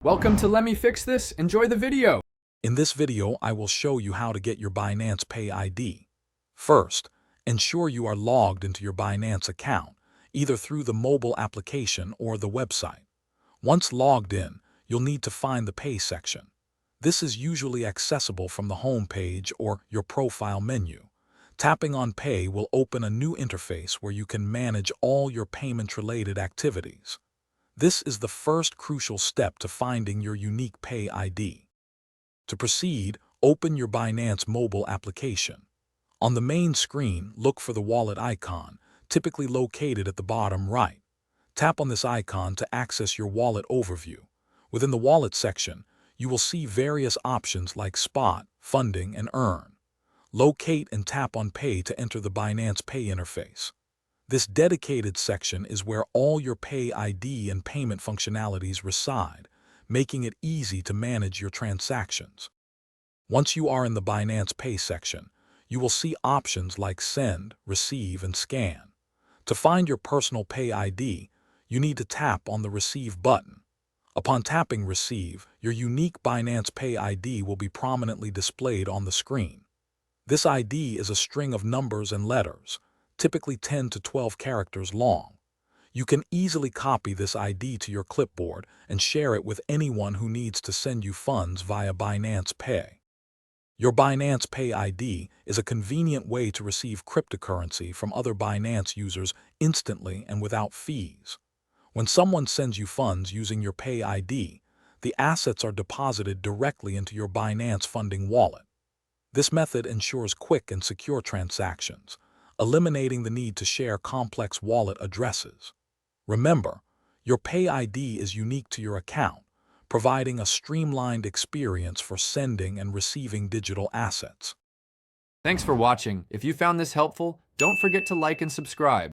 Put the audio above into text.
Welcome to Let Me Fix This. Enjoy the video. In this video, I will show you how to get your Binance Pay ID. First, ensure you are logged into your Binance account, either through the mobile application or the website. Once logged in, you'll need to find the Pay section. This is usually accessible from the home page or your profile menu. Tapping on Pay will open a new interface where you can manage all your payment-related activities. This is the first crucial step to finding your unique Pay ID. To proceed, open your Binance mobile application. On the main screen, look for the wallet icon, typically located at the bottom right. Tap on this icon to access your wallet overview. Within the wallet section, you will see various options like Spot, Funding, and Earn. Locate and tap on Pay to enter the Binance Pay interface. This dedicated section is where all your Pay ID and payment functionalities reside, making it easy to manage your transactions. Once you are in the Binance Pay section, you will see options like Send, Receive, and Scan. To find your personal Pay ID, you need to tap on the Receive button. Upon tapping Receive, your unique Binance Pay ID will be prominently displayed on the screen. This ID is a string of numbers and letters, typically 10 to 12 characters long. You can easily copy this ID to your clipboard and share it with anyone who needs to send you funds via Binance Pay. Your Binance Pay ID is a convenient way to receive cryptocurrency from other Binance users instantly and without fees. When someone sends you funds using your Pay ID, the assets are deposited directly into your Binance funding wallet. This method ensures quick and secure transactions, eliminating the need to share complex wallet addresses. Remember, your Pay ID is unique to your account, providing a streamlined experience for sending and receiving digital assets. Thanks for watching. If you found this helpful, don't forget to like and subscribe.